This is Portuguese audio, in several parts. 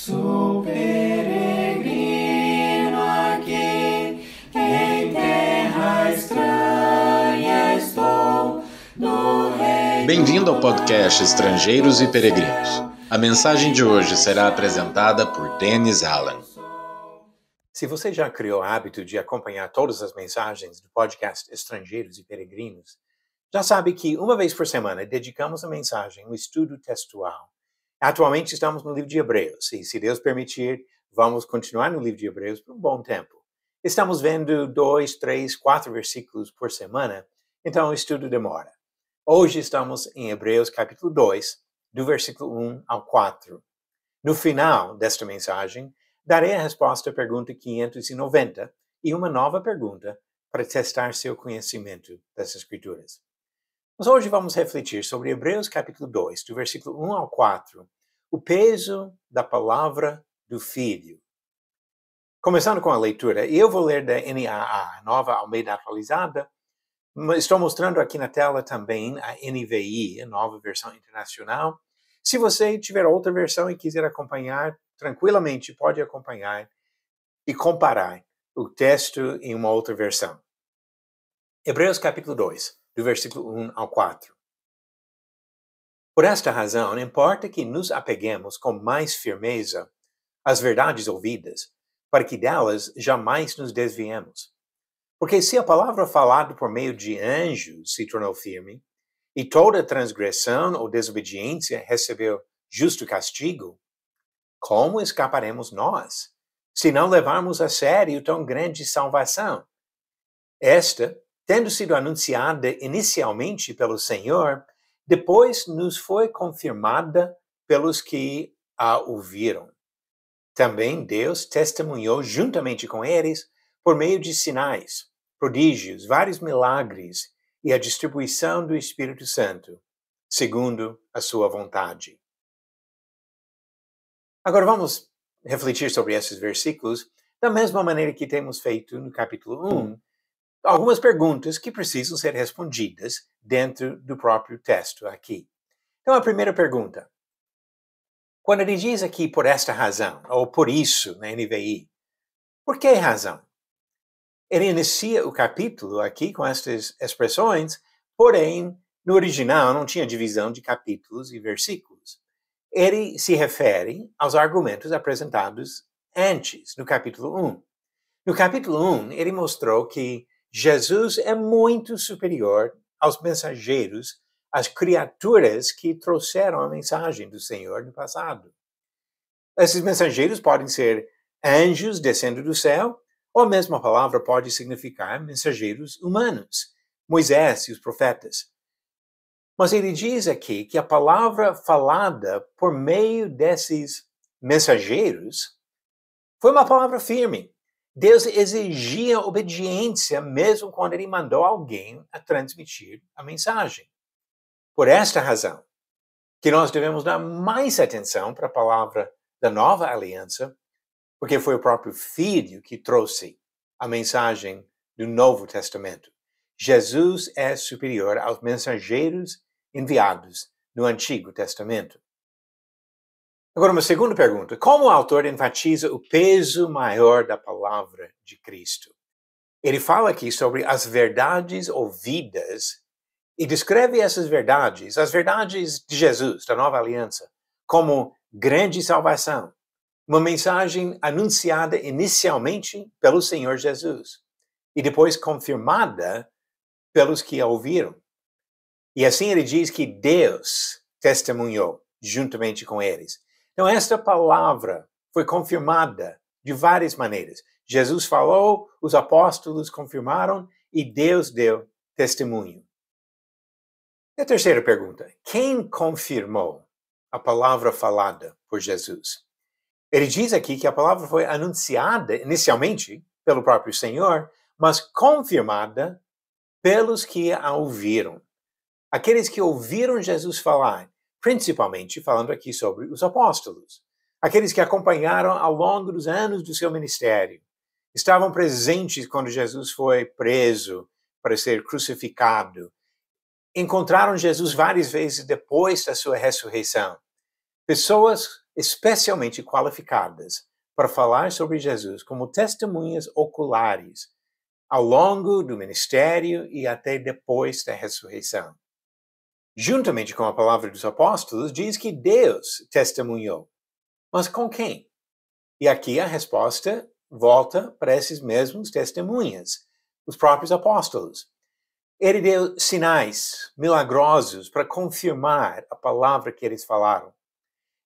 Sou peregrino aqui, em terra estranha estou, no reino. Bem-vindo ao podcast Estrangeiros e Peregrinos. A mensagem de hoje será apresentada por Dennis Allen. Se você já criou o hábito de acompanhar todas as mensagens do podcast Estrangeiros e Peregrinos, já sabe que uma vez por semana dedicamos a mensagem um estudo textual. Atualmente estamos no livro de Hebreus e, se Deus permitir, vamos continuar no livro de Hebreus por um bom tempo. Estamos vendo 2, 3, 4 versículos por semana, então o estudo demora. Hoje estamos em Hebreus capítulo 2, do versículo 1 ao 4. No final desta mensagem, darei a resposta à pergunta 590 e uma nova pergunta para testar seu conhecimento das Escrituras. Mas hoje vamos refletir sobre Hebreus capítulo 2, do versículo 1 ao 4, o peso da palavra do Filho. Começando com a leitura, eu vou ler da NAA, Nova Almeida Atualizada. Estou mostrando aqui na tela também a NVI, a Nova Versão Internacional. Se você tiver outra versão e quiser acompanhar, tranquilamente pode acompanhar e comparar o texto em uma outra versão. Hebreus capítulo 2, do versículo 1 ao 4. Por esta razão, importa que nos apeguemos com mais firmeza às verdades ouvidas, para que delas jamais nos desviemos. Porque se a palavra falada por meio de anjos se tornou firme, e toda transgressão ou desobediência recebeu justo castigo, como escaparemos nós, se não levarmos a sério tão grande salvação? Esta, tendo sido anunciada inicialmente pelo Senhor, depois nos foi confirmada pelos que a ouviram. Também Deus testemunhou juntamente com eles por meio de sinais, prodígios, vários milagres e a distribuição do Espírito Santo, segundo a sua vontade. Agora vamos refletir sobre esses versículos da mesma maneira que temos feito no capítulo 1, algumas perguntas que precisam ser respondidas dentro do próprio texto aqui. Então, a primeira pergunta. Quando ele diz aqui por esta razão, ou por isso, na NVI, por que razão? Ele inicia o capítulo aqui com estas expressões, porém, no original não tinha divisão de capítulos e versículos. Ele se refere aos argumentos apresentados antes, no capítulo 1. No capítulo 1, ele mostrou que Jesus é muito superior aos mensageiros, às criaturas que trouxeram a mensagem do Senhor no passado. Esses mensageiros podem ser anjos descendo do céu, ou a mesma palavra pode significar mensageiros humanos, Moisés e os profetas. Mas ele diz aqui que a palavra falada por meio desses mensageiros foi uma palavra firme. Deus exigia obediência mesmo quando ele mandou alguém a transmitir a mensagem. Por esta razão, que nós devemos dar mais atenção para a palavra da nova aliança, porque foi o próprio Filho que trouxe a mensagem do Novo Testamento. Jesus é superior aos mensageiros enviados no Antigo Testamento. Agora, uma segunda pergunta. Como o autor enfatiza o peso maior da palavra de Cristo? Ele fala aqui sobre as verdades ouvidas e descreve essas verdades, as verdades de Jesus, da nova aliança, como grande salvação. Uma mensagem anunciada inicialmente pelo Senhor Jesus e depois confirmada pelos que a ouviram. E assim ele diz que Deus testemunhou juntamente com eles. Então, esta palavra foi confirmada de várias maneiras. Jesus falou, os apóstolos confirmaram e Deus deu testemunho. E a terceira pergunta. Quem confirmou a palavra falada por Jesus? Ele diz aqui que a palavra foi anunciada inicialmente pelo próprio Senhor, mas confirmada pelos que a ouviram. Aqueles que ouviram Jesus falar, principalmente falando aqui sobre os apóstolos. Aqueles que acompanharam ao longo dos anos do seu ministério. Estavam presentes quando Jesus foi preso para ser crucificado. Encontraram Jesus várias vezes depois da sua ressurreição. Pessoas especialmente qualificadas para falar sobre Jesus como testemunhas oculares ao longo do ministério e até depois da ressurreição. Juntamente com a palavra dos apóstolos, diz que Deus testemunhou. Mas com quem? E aqui a resposta volta para esses mesmos testemunhas, os próprios apóstolos. Ele deu sinais milagrosos para confirmar a palavra que eles falaram.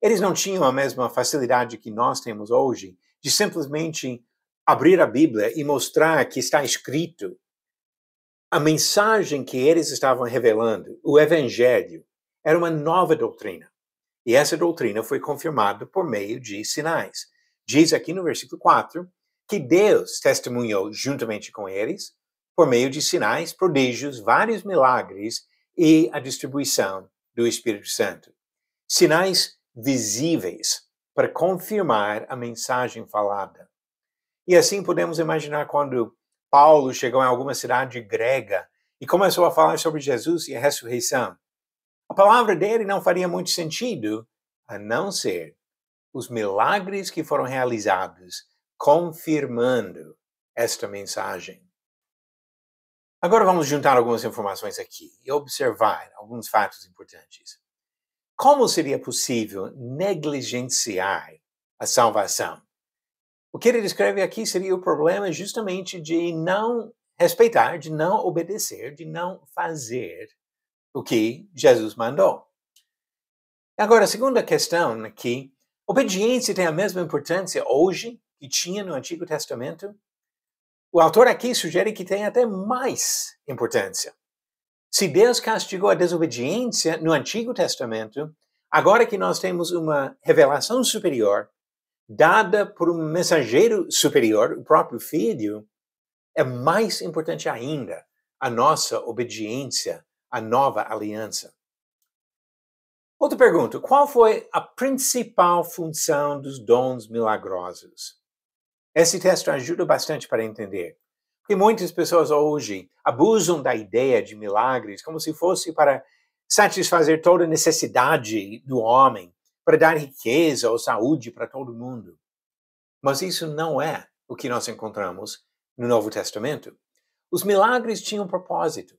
Eles não tinham a mesma facilidade que nós temos hoje de simplesmente abrir a Bíblia e mostrar que está escrito. A mensagem que eles estavam revelando, o Evangelho, era uma nova doutrina. E essa doutrina foi confirmada por meio de sinais. Diz aqui no versículo 4 que Deus testemunhou juntamente com eles por meio de sinais, prodígios, vários milagres e a distribuição do Espírito Santo. Sinais visíveis para confirmar a mensagem falada. E assim podemos imaginar quando Paulo chegou em alguma cidade grega e começou a falar sobre Jesus e a ressurreição. A palavra dele não faria muito sentido, a não ser os milagres que foram realizados confirmando esta mensagem. Agora vamos juntar algumas informações aqui e observar alguns fatos importantes. Como seria possível negligenciar a salvação? O que ele descreve aqui seria o problema justamente de não respeitar, de não obedecer, de não fazer o que Jesus mandou. Agora, a segunda questão aqui, obediência tem a mesma importância hoje que tinha no Antigo Testamento? O autor aqui sugere que tem até mais importância. Se Deus castigou a desobediência no Antigo Testamento, agora que nós temos uma revelação superior, dada por um mensageiro superior, o próprio Filho, é mais importante ainda a nossa obediência à nova aliança. Outra pergunta, qual foi a principal função dos dons milagrosos? Esse texto ajuda bastante para entender, porque muitas pessoas hoje abusam da ideia de milagres como se fosse para satisfazer toda a necessidade do homem, para dar riqueza ou saúde para todo mundo. Mas isso não é o que nós encontramos no Novo Testamento. Os milagres tinham propósito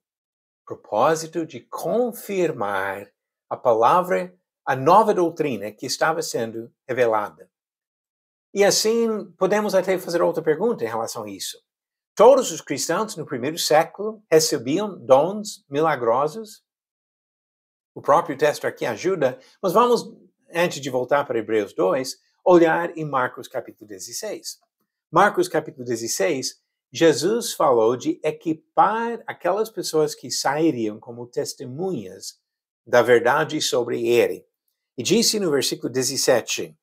de confirmar a palavra, a nova doutrina que estava sendo revelada. E assim, podemos até fazer outra pergunta em relação a isso. Todos os cristãos no primeiro século recebiam dons milagrosos? O próprio texto aqui ajuda, mas vamos, antes de voltar para Hebreus 2, olhar em Marcos capítulo 16. Marcos capítulo 16, Jesus falou de equipar aquelas pessoas que sairiam como testemunhas da verdade sobre ele. E disse no versículo 17,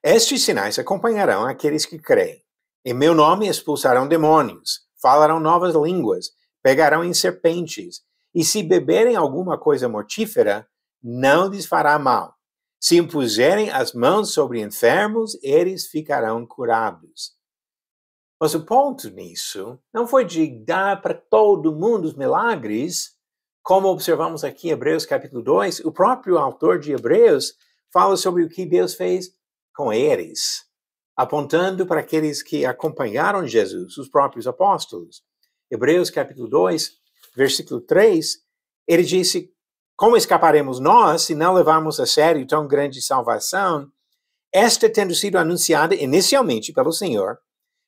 estes sinais acompanharão aqueles que creem. Em meu nome expulsarão demônios, falarão novas línguas, pegarão em serpentes, e se beberem alguma coisa mortífera, não lhes fará mal. Se impuserem as mãos sobre enfermos, eles ficarão curados. Mas o ponto nisso não foi de dar para todo mundo os milagres, como observamos aqui em Hebreus capítulo 2, o próprio autor de Hebreus fala sobre o que Deus fez com eles, apontando para aqueles que acompanharam Jesus, os próprios apóstolos. Hebreus capítulo 2, versículo 3, ele disse, como escaparemos nós se não levarmos a sério tão grande salvação, esta tendo sido anunciada inicialmente pelo Senhor,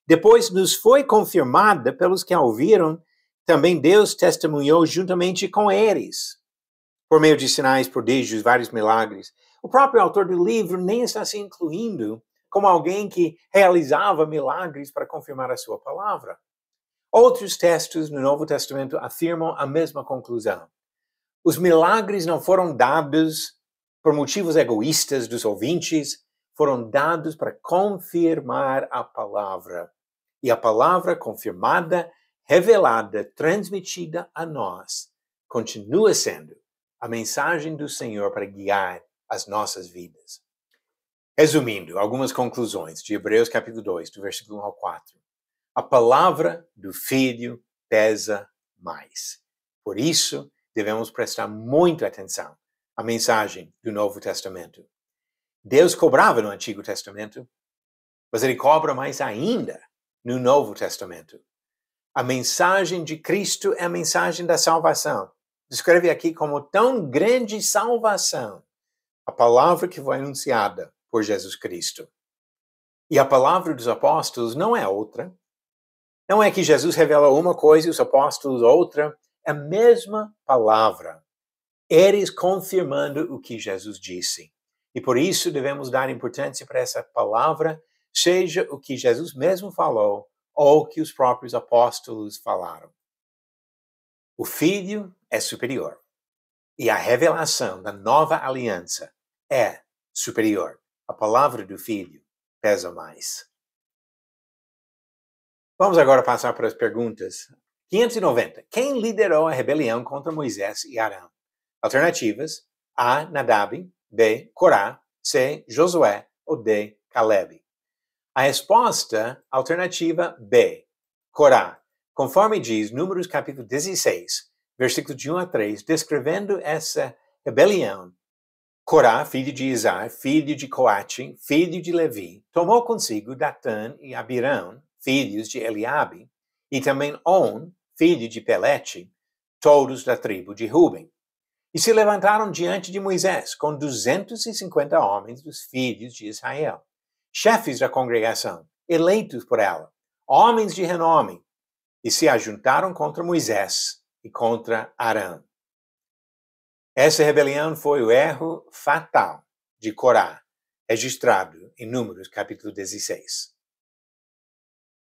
depois nos foi confirmada pelos que a ouviram, também Deus testemunhou juntamente com eles, por meio de sinais, prodígios, vários milagres. O próprio autor do livro nem está se incluindo como alguém que realizava milagres para confirmar a sua palavra. Outros textos no Novo Testamento afirmam a mesma conclusão. Os milagres não foram dados por motivos egoístas dos ouvintes, foram dados para confirmar a palavra. E a palavra confirmada, revelada, transmitida a nós, continua sendo a mensagem do Senhor para guiar as nossas vidas. Resumindo, algumas conclusões de Hebreus capítulo 2, do versículo 1 ao 4. A palavra do Filho pesa mais. Por isso, devemos prestar muita atenção à mensagem do Novo Testamento. Deus cobrava no Antigo Testamento, mas ele cobra mais ainda no Novo Testamento. A mensagem de Cristo é a mensagem da salvação. Descreve aqui como tão grande salvação a palavra que foi anunciada por Jesus Cristo. E a palavra dos apóstolos não é outra. Não é que Jesus revela uma coisa e os apóstolos outra. É a mesma palavra. Eles confirmando o que Jesus disse. E por isso devemos dar importância para essa palavra, seja o que Jesus mesmo falou ou que os próprios apóstolos falaram. O Filho é superior. E a revelação da nova aliança é superior. A palavra do Filho pesa mais. Vamos agora passar para as perguntas. 590. Quem liderou a rebelião contra Moisés e Arão? Alternativas: A. Nadab, B. Corá, C. Josué ou D. Caleb. A resposta, alternativa B. Corá. Conforme diz Números capítulo 16, versículo de 1 a 3, descrevendo essa rebelião, Corá, filho de Izar, filho de Coate, filho de Levi, tomou consigo Datã e Abirão, filhos de Eliabe, e também On, filho de Pelete, todos da tribo de Ruben. E se levantaram diante de Moisés com 250 homens dos filhos de Israel, chefes da congregação, eleitos por ela, homens de renome, e se ajuntaram contra Moisés e contra Arão. Essa rebelião foi o erro fatal de Corá, registrado em Números capítulo 16.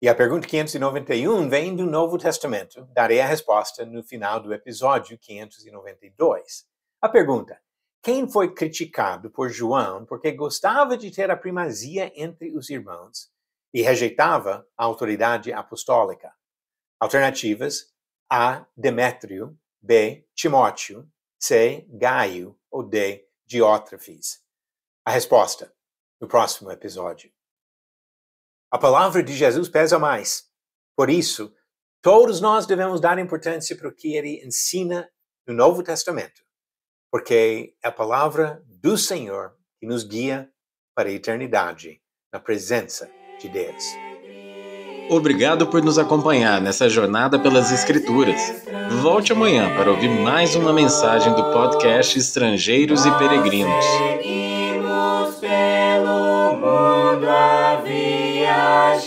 E a pergunta 591 vem do Novo Testamento. Darei a resposta no final do episódio 592. A pergunta: quem foi criticado por João porque gostava de ter a primazia entre os irmãos e rejeitava a autoridade apostólica? Alternativas: A. Demétrio, B. Timóteo, C. Gaio ou D. Diótrefes. A resposta no próximo episódio. A palavra de Jesus pesa mais. Por isso, todos nós devemos dar importância para o que ele ensina no Novo Testamento, porque é a palavra do Senhor que nos guia para a eternidade na presença de Deus. Obrigado por nos acompanhar nessa jornada pelas Escrituras. Volte amanhã para ouvir mais uma mensagem do podcast Estrangeiros e Peregrinos. Seguimos pelo mundo a viajar.